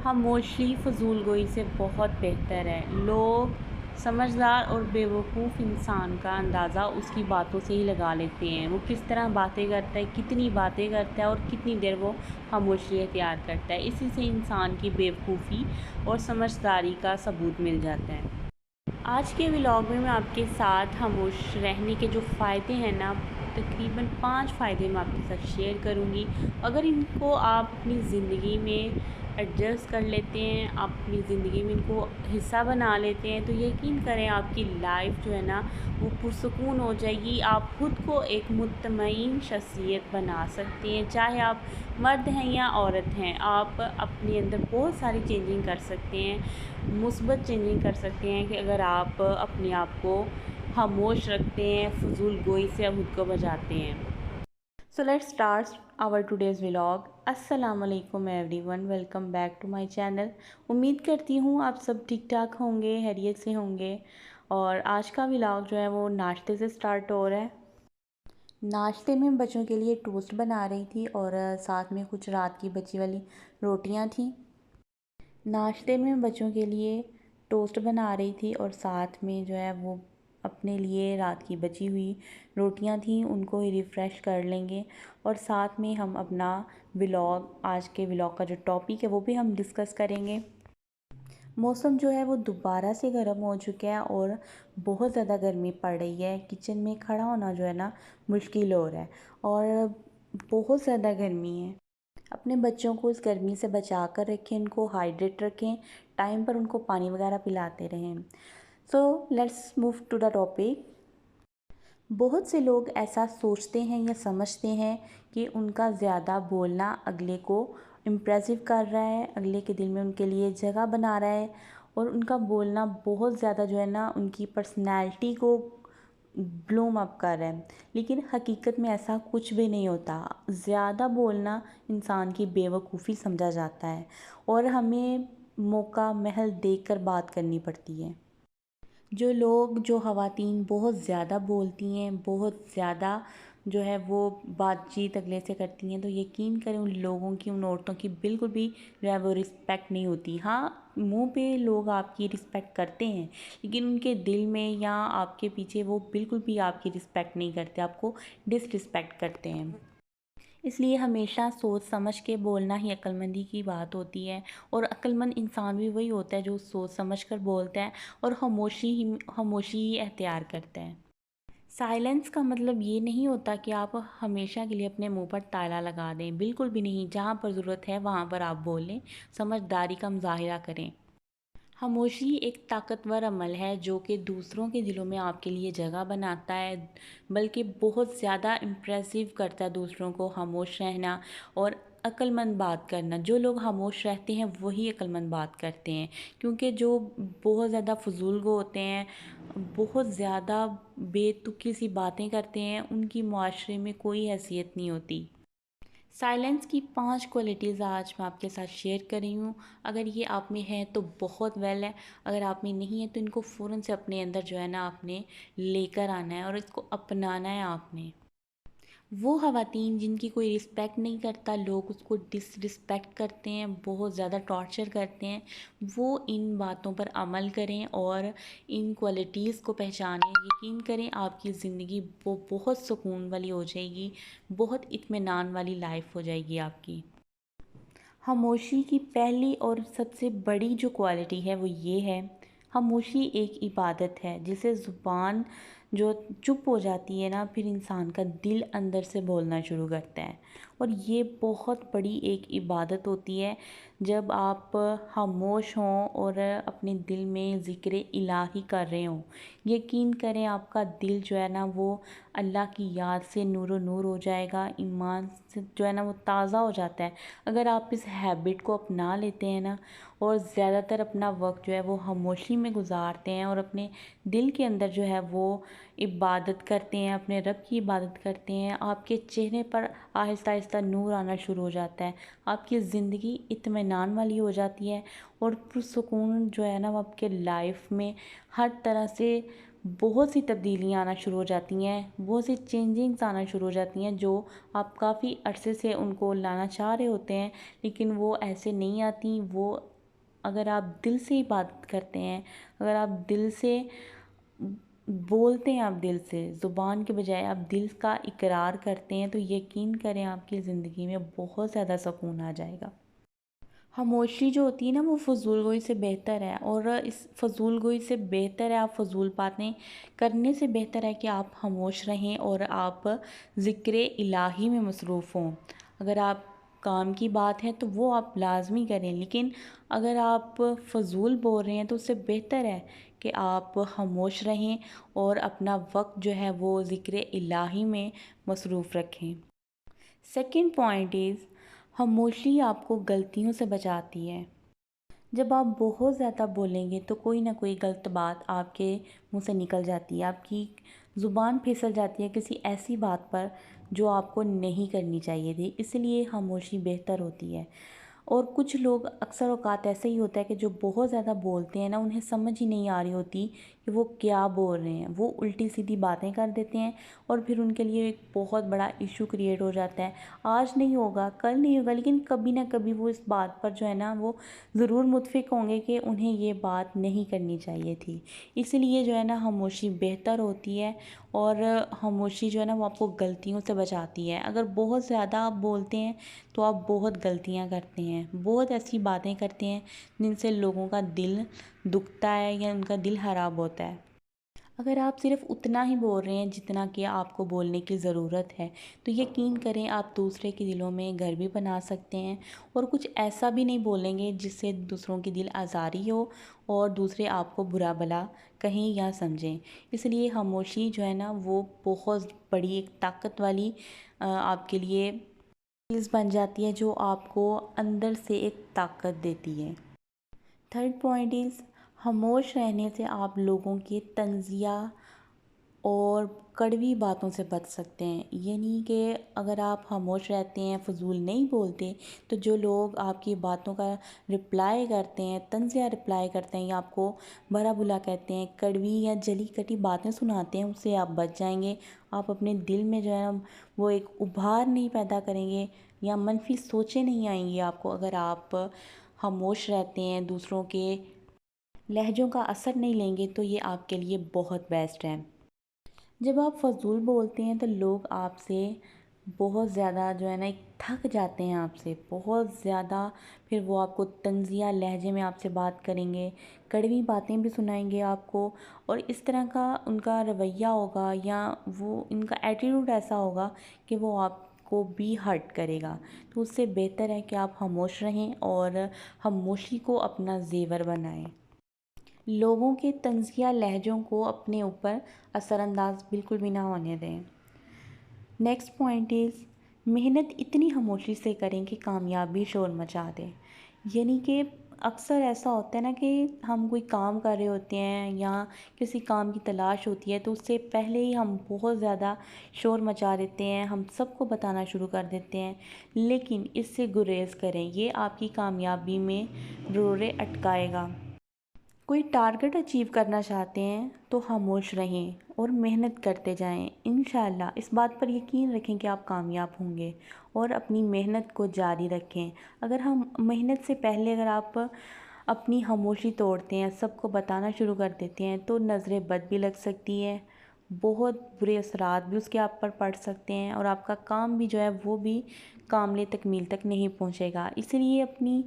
خاموشی فضول گوئی سے بہت بہتر ہے۔ لوگ سمجھدار اور بیوقوف انسان کا اندازہ اس کی باتوں سے ہی لگا لیتے ہیں۔ وہ کس طرح باتیں کرتا ہے، کتنی باتیں کرتا ہے اور کتنی دیر وہ خاموشی اختیار کرتا ہے۔ اسی سے انسان کی بیوقوفی اور سمجھداری کا ثبوت مل جاتا ہے۔ آج کے ولاگ میں آپ کے ساتھ خاموش رہنے کے جو فائدے ہیں نا، تقریباً 5 فائدے میں آپ کے ساتھ شیئر کروں گی۔ اگر ان کو آپ اپنی زندگی میں ایڈجسٹ کر لیتے ہیں، آپ اپنی زندگی میں ان کو حصہ بنا لیتے ہیں، تو یقین کریں آپ کی لائف جو ہے نا وہ پرسکون ہو جائے گی۔ آپ خود کو ایک مطمئن شخصیت بنا سکتے ہیں، چاہے آپ مرد ہیں یا عورت ہیں۔ آپ اپنے اندر بہت ساری چینجنگ کر سکتے ہیں، مثبت چینجنگ کر سکتے ہیں کہ اگر آپ اپنے آپ کو خاموش رکھتے ہیں، فضول گوئی سے خود کو بچاتے ہیں۔ So let's start our today's vlog۔ السلام علیکم everyone, welcome back to my channel. امید کرتی ہوں آپ سب ٹھیک ٹھاک ہوں گے، خیریت سے ہوں گے۔ اور آج کا ولاگ جو ہے وہ ناشتے سے سٹارٹ ہو رہا ہے۔ ناشتے میں بچوں کے لیے ٹوسٹ بنا رہی تھی اور ساتھ میں کچھ رات کی بچی والی روٹیاں تھیں۔ ناشتے میں بچوں کے لیے ٹوسٹ بنا رہی تھی اور ساتھ میں جو ہے وہ اپنے لیے رات کی بچی ہوئی روٹیاں تھیں، ان کو ہی ریفریش کر لیں گے۔ اور ساتھ میں ہم اپنا ولاگ، آج کے ولاگ کا جو ٹاپک ہے وہ بھی ہم ڈسکس کریں گے۔ موسم جو ہے وہ دوبارہ سے گرم ہو چکا ہے اور بہت زیادہ گرمی پڑ رہی ہے۔ کچن میں کھڑا ہونا جو ہے نا مشکل ہو رہا ہے اور بہت زیادہ گرمی ہے۔ اپنے بچوں کو اس گرمی سے بچا کر رکھیں، ان کو ہائیڈریٹ رکھیں، ٹائم پر ان کو پانی وغیرہ پلاتے رہیں۔ So let's move to the topic. بہت سے لوگ ایسا سوچتے ہیں یا سمجھتے ہیں کہ ان کا زیادہ بولنا اگلے کو امپریسو کر رہا ہے، اگلے کے دل میں ان کے لیے جگہ بنا رہا ہے، اور ان کا بولنا بہت زیادہ جو ہے نا ان کی پرسنالٹی کو بلوم اپ کر رہا ہے۔ لیکن حقیقت میں ایسا کچھ بھی نہیں ہوتا۔ زیادہ بولنا انسان کی بیوقوفی سمجھا جاتا ہے اور ہمیں موقع محل دیکھ کر بات کرنی پڑتی ہے۔ جو خواتین بہت زیادہ بولتی ہیں، بہت زیادہ جو ہے وہ بات چیت اگلے سے کرتی ہیں، تو یقین کریں ان لوگوں کی، ان عورتوں کی بالکل بھی جو ہے وہ رسپیکٹ نہیں ہوتی۔ ہاں، منہ پہ لوگ آپ کی رسپیکٹ کرتے ہیں لیکن ان کے دل میں یا آپ کے پیچھے وہ بالکل بھی آپ کی رسپیکٹ نہیں کرتے، آپ کو ڈس رسپیکٹ کرتے ہیں۔ اس لیے ہمیشہ سوچ سمجھ کے بولنا ہی عقل مندی کی بات ہوتی ہے، اور عقل مند انسان بھی وہی ہوتا ہے جو سوچ سمجھ کر بولتا ہے اور خاموشی ہی اختیار کرتا ہے۔ سائلنس کا مطلب یہ نہیں ہوتا کہ آپ ہمیشہ کے لیے اپنے منہ پر تالا لگا دیں، بالکل بھی نہیں۔ جہاں پر ضرورت ہے وہاں پر آپ بولیں، سمجھداری کا مظاہرہ کریں۔ خاموشی ایک طاقتور عمل ہے جو کہ دوسروں کے دلوں میں آپ کے لیے جگہ بناتا ہے، بلکہ بہت زیادہ امپریسو کرتا ہے دوسروں کو خاموش رہنا اور عقل مند بات کرنا۔ جو لوگ خاموش رہتے ہیں وہی عقل مند بات کرتے ہیں، کیونکہ جو بہت زیادہ فضول گو ہوتے ہیں، بہت زیادہ بے تکی سی باتیں کرتے ہیں، ان کی معاشرے میں کوئی حیثیت نہیں ہوتی۔ سائلنس کی 5 کوالٹیز آج میں آپ کے ساتھ شیئر کر رہی ہوں۔ اگر یہ آپ میں ہے تو بہت ویل ہے، اگر آپ میں نہیں ہے تو ان کو فوراً سے اپنے اندر جو ہے نا آپ نے لے کر آنا ہے اور اس کو اپنانا ہے آپ نے۔ وہ خواتین جن کی کوئی رسپیکٹ نہیں کرتا، لوگ اس کو ڈس رسپیکٹ کرتے ہیں، بہت زیادہ ٹارچر کرتے ہیں، وہ ان باتوں پر عمل کریں اور ان کوالٹیز کو پہچانیں۔ یقین کریں آپ کی زندگی بہت سکون والی ہو جائے گی، بہت اطمینان والی لائف ہو جائے گی آپ کی۔ خاموشی کی پہلی اور سب سے بڑی جو کوالٹی ہے وہ یہ ہے، خاموشی ایک عبادت ہے۔ جسے زبان جو چپ ہو جاتی ہے نا، پھر انسان کا دل اندر سے بولنا شروع کرتا ہے، اور یہ بہت بڑی ایک عبادت ہوتی ہے جب آپ خاموش ہوں اور اپنے دل میں ذکر الہی کر رہے ہوں۔ یقین کریں آپ کا دل جو ہے نا وہ اللہ کی یاد سے نور و نور ہو جائے گا، ایمان سے جو ہے نا وہ تازہ ہو جاتا ہے۔ اگر آپ اس ہیبٹ کو اپنا لیتے ہیں نا اور زیادہ تر اپنا وقت جو ہے وہ خاموشی میں گزارتے ہیں اور اپنے دل کے اندر جو ہے وہ عبادت کرتے ہیں، اپنے رب کی عبادت کرتے ہیں، آپ کے چہرے پر آہستہ آہستہ نور آنا شروع ہو جاتا ہے، آپ کی زندگی اطمینان والی ہو جاتی ہے، اور پرسکون جو ہے نا وہ آپ کے لائف میں ہر طرح سے بہت سی تبدیلیاں آنا شروع ہو جاتی ہیں، بہت سی چینجنگز آنا شروع ہو جاتی ہیں جو آپ کافی عرصے سے ان کو لانا چاہ رہے ہوتے ہیں لیکن وہ ایسے نہیں آتی، وہ اگر آپ دل سے ہی بات کرتے ہیں، اگر آپ دل سے بولتے ہیں، آپ دل سے، زبان کے بجائے آپ دل کا اقرار کرتے ہیں، تو یقین کریں آپ کی زندگی میں بہت زیادہ سکون آ جائے گا۔ خاموشی جو ہوتی ہے نا، وہ فضول گوئی سے بہتر ہے، اور اس فضول گوئی سے بہتر ہے، آپ فضول باتیں کرنے سے بہتر ہے کہ آپ خاموش رہیں اور آپ ذکر الہی میں مصروف ہوں۔ اگر آپ کام کی بات ہے تو وہ آپ لازمی کریں، لیکن اگر آپ فضول بول رہے ہیں تو اس سے بہتر ہے کہ آپ خاموش رہیں اور اپنا وقت جو ہے وہ ذکر الہی میں مصروف رکھیں۔ سیکنڈ پوائنٹ از، خاموشی آپ کو غلطیوں سے بچاتی ہے۔ جب آپ بہت زیادہ بولیں گے تو کوئی نہ کوئی غلط بات آپ کے منہ سے نکل جاتی ہے، آپ کی زبان پھسل جاتی ہے کسی ایسی بات پر جو آپ کو نہیں کرنی چاہیے تھی، اس لیے خاموشی بہتر ہوتی ہے۔ اور کچھ لوگ اکثر اوقات ایسا ہی ہوتا ہے کہ جو بہت زیادہ بولتے ہیں نا، انہیں سمجھ ہی نہیں آ رہی ہوتی کہ وہ کیا بول رہے ہیں، وہ الٹی سیدھی باتیں کر دیتے ہیں اور پھر ان کے لیے ایک بہت بڑا ایشو کریٹ ہو جاتا ہے۔ آج نہیں ہوگا، کل نہیں ہوگا، لیکن کبھی نہ کبھی وہ اس بات پر جو ہے نا وہ ضرور متفق ہوں گے کہ انہیں یہ بات نہیں کرنی چاہیے تھی۔ اس لیے جو ہے نا خاموشی بہتر ہوتی ہے، اور خاموشی جو ہے نا وہ آپ کو غلطیوں سے بچاتی ہے۔ اگر بہت زیادہ آپ بولتے ہیں تو آپ بہت غلطیاں کرتے ہیں، بہت ایسی باتیں کرتے ہیں جن سے لوگوں کا دل دکھتا ہے یا ان کا دل خراب ہوتا ہے۔ اگر آپ صرف اتنا ہی بول رہے ہیں جتنا کہ آپ کو بولنے کی ضرورت ہے، تو یقین کریں آپ دوسرے کے دلوں میں گھر بھی بنا سکتے ہیں، اور کچھ ایسا بھی نہیں بولیں گے جس سے دوسروں کی دل آزاری ہو اور دوسرے آپ کو برا بھلا کہیں یا سمجھیں۔ اس لیے خاموشی جو ہے نا وہ بہت بڑی ایک طاقت والی آپ کے لیے چیز بن جاتی ہے، جو آپ کو اندر سے ایک طاقت دیتی ہے۔ تھرڈ پوائنٹ از، خاموش رہنے سے آپ لوگوں کے طنزیہ اور کڑوی باتوں سے بچ سکتے ہیں۔ یعنی کہ اگر آپ خاموش رہتے ہیں، فضول نہیں بولتے، تو جو لوگ آپ کی باتوں کا رپلائی کرتے ہیں، طنزیہ رپلائی کرتے ہیں یا آپ کو برا بھلا کہتے ہیں، کڑوی یا جلی کٹی باتیں سناتے ہیں، اس سے آپ بچ جائیں گے۔ آپ اپنے دل میں جو ہے وہ ایک ابھار نہیں پیدا کریں گے یا منفی سوچیں نہیں آئیں گی آپ کو، اگر آپ خاموش رہتے ہیں، دوسروں کے لہجوں کا اثر نہیں لیں گے، تو یہ آپ کے لیے بہت بیسٹ ہے۔ جب آپ فضول بولتے ہیں تو لوگ آپ سے بہت زیادہ جو ہے نا تھک جاتے ہیں، آپ سے بہت زیادہ، پھر وہ آپ کو طنزیہ لہجے میں آپ سے بات کریں گے، کڑوی باتیں بھی سنائیں گے آپ کو، اور اس طرح کا ان کا رویہ ہوگا یا وہ ان کا ایٹیٹیوڈ ایسا ہوگا کہ وہ آپ کو بھی ہرٹ کرے گا۔ تو اس سے بہتر ہے کہ آپ خاموش رہیں اور خاموشی کو اپنا زیور بنائیں۔ لوگوں کے طنزیہ لہجوں کو اپنے اوپر اثر انداز بالکل بھی نہ ہونے دیں۔ نیکسٹ پوائنٹ از، محنت اتنی خاموشی سے کریں کہ کامیابی شور مچا دے۔ یعنی کہ اکثر ایسا ہوتا ہے نا کہ ہم کوئی کام کر رہے ہوتے ہیں یا کسی کام کی تلاش ہوتی ہے، تو اس سے پہلے ہی ہم بہت زیادہ شور مچا دیتے ہیں، ہم سب کو بتانا شروع کر دیتے ہیں، لیکن اس سے گریز کریں، یہ آپ کی کامیابی میں روڑے اٹکائے گا۔ کوئی ٹارگٹ اچیو کرنا چاہتے ہیں تو خاموش رہیں اور محنت کرتے جائیں، انشاءاللہ اس بات پر یقین رکھیں کہ آپ کامیاب ہوں گے، اور اپنی محنت کو جاری رکھیں۔ اگر ہم محنت سے پہلے اگر آپ اپنی خاموشی توڑتے ہیں، سب کو بتانا شروع کر دیتے ہیں، تو نظر بد بھی لگ سکتی ہے، بہت برے اثرات بھی اس کے آپ پر پڑ سکتے ہیں، اور آپ کا کام بھی جو ہے وہ بھی کامل تکمیل تک نہیں پہنچے گا۔ اس لیے اپنی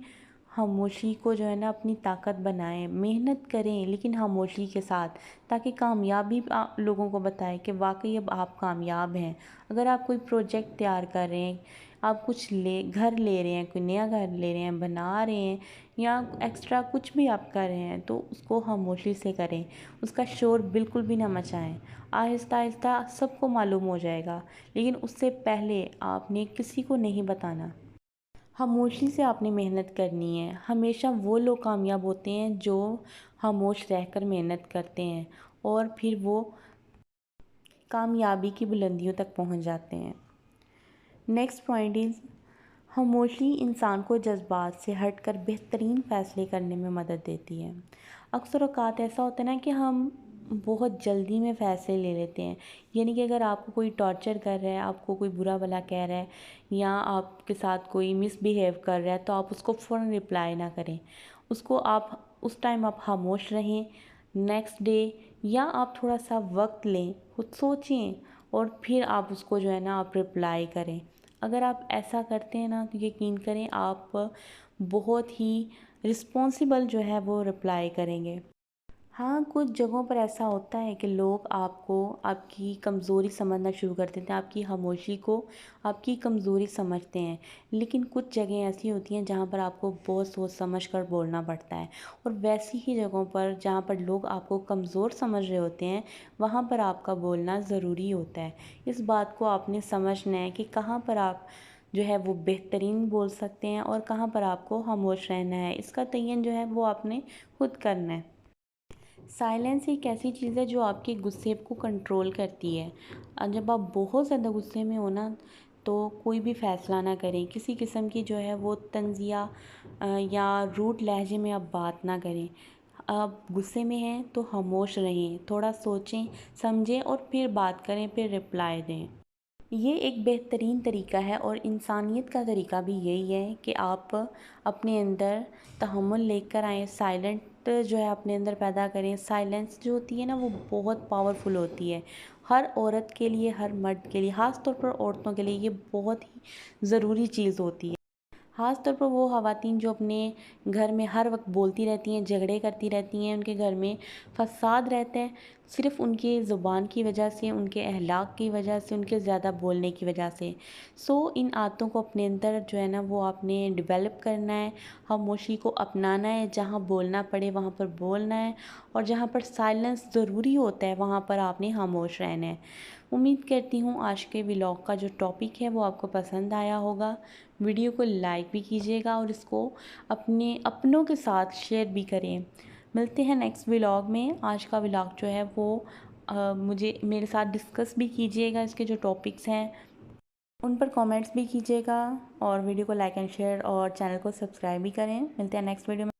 خاموشی کو جو ہے نا اپنی طاقت بنائیں، محنت کریں لیکن خاموشی کے ساتھ، تاکہ کامیابی لوگوں کو بتائیں کہ واقعی اب آپ کامیاب ہیں۔ اگر آپ کوئی پروجیکٹ تیار کر رہے ہیں، آپ کچھ گھر لے رہے ہیں، کوئی نیا گھر لے رہے ہیں، بنا رہے ہیں، یا ایکسٹرا کچھ بھی آپ کر رہے ہیں، تو اس کو خاموشی سے کریں، اس کا شور بالکل بھی نہ مچائیں۔ آہستہ آہستہ سب کو معلوم ہو جائے گا، لیکن اس سے پہلے آپ نے کسی کو نہیں بتانا۔ خاموشی سے آپ نے محنت کرنی ہے۔ ہمیشہ وہ لوگ کامیاب ہوتے ہیں جو خاموش رہ کر محنت کرتے ہیں، اور پھر وہ کامیابی کی بلندیوں تک پہنچ جاتے ہیں۔ نیکسٹ پوائنٹ از، خاموشی انسان کو جذبات سے ہٹ کر بہترین فیصلے کرنے میں مدد دیتی ہے۔ اکثر اوقات ایسا ہوتا ہے نا کہ ہم بہت جلدی میں فیصلے لے لیتے ہیں. یعنی کہ اگر آپ کو کوئی ٹارچر کر رہا ہے، آپ کو کوئی برا بھلا کہہ رہا ہے یا آپ کے ساتھ کوئی مس بیہیو کر رہا ہے تو آپ اس کو فوراً رپلائی نہ کریں. اس کو آپ اس ٹائم آپ خاموش رہیں. نیکسٹ ڈے یا آپ تھوڑا سا وقت لیں، خود سوچیں اور پھر آپ اس کو جو ہے نا آپ رپلائی کریں. اگر آپ ایسا کرتے ہیں نا تو یقین کریں آپ بہت ہی رسپانسیبل جو ہے وہ رپلائی کریں گے. ہاں، کچھ جگہوں پر ایسا ہوتا ہے کہ لوگ آپ کو آپ کی کمزوری سمجھنا شروع کر دیتے ہیں، آپ کی خاموشی کو آپ کی کمزوری سمجھتے ہیں. لیکن کچھ جگہیں ایسی ہوتی ہیں جہاں پر آپ کو بہت سوچ سمجھ کر بولنا پڑتا ہے. اور ویسی ہی جگہوں پر جہاں پر لوگ آپ کو کمزور سمجھ رہے ہوتے ہیں وہاں پر آپ کا بولنا ضروری ہوتا ہے. اس بات کو آپ نے سمجھنا ہے کہ کہاں پر آپ جو ہے وہ بہترین بول سکتے ہیں اور کہاں پر آپ کو خاموش رہنا ہے. اس کا تعین جو ہے وہ آپ نے خود کرنا ہے. سائلنس ایک ایسی چیز ہے جو آپ کے غصے کو کنٹرول کرتی ہے. جب آپ بہت زیادہ غصے میں ہو نا تو کوئی بھی فیصلہ نہ کریں. کسی قسم کی جو ہے وہ طنزیہ یا روڈ لہجے میں آپ بات نہ کریں. آپ غصے میں ہیں تو خاموش رہیں، تھوڑا سوچیں سمجھیں اور پھر بات کریں، پھر رپلائی دیں. یہ ایک بہترین طریقہ ہے اور انسانیت کا طریقہ بھی یہی ہے کہ آپ اپنے اندر تحمل لے کر آئیں، سائلنٹ جو ہے اپنے اندر پیدا کریں. سائلنس جو ہوتی ہے نا وہ بہت پاورفل ہوتی ہے ہر عورت کے لیے، ہر مرد کے لیے، خاص طور پر عورتوں کے لیے یہ بہت ہی ضروری چیز ہوتی ہے. خاص طور پر وہ خواتین جو اپنے گھر میں ہر وقت بولتی رہتی ہیں، جھگڑے کرتی رہتی ہیں، ان کے گھر میں فساد رہتا ہے صرف ان کی زبان کی وجہ سے، ان کے اخلاق کی وجہ سے، ان کے زیادہ بولنے کی وجہ سے. ان عادتوں کو اپنے اندر جو ہے نا وہ آپ نے ڈیولپ کرنا ہے. خاموشی کو اپنانا ہے، جہاں بولنا پڑے وہاں پر بولنا ہے اور جہاں پر سائلنس ضروری ہوتا ہے وہاں پر آپ نے خاموش رہنا ہے. امید کرتی ہوں آج کے ولاگ کا جو ٹاپک ہے وہ آپ کو پسند آیا ہوگا. ویڈیو کو لائک بھی کیجیے گا اور اس کو اپنے اپنوں کے ساتھ شیئر بھی کریں. ملتے ہیں نیکسٹ ولاگ میں. آج کا ولاگ جو ہے وہ میرے ساتھ ڈسکس بھی کیجیے گا. اس کے جو ٹاپکس ہیں ان پر کامنٹس بھی کیجیے گا اور ویڈیو کو لائک اینڈ شیئر اور چینل کو سبسکرائب بھی کریں. ملتے ہیں نیکسٹ ویڈیو میں.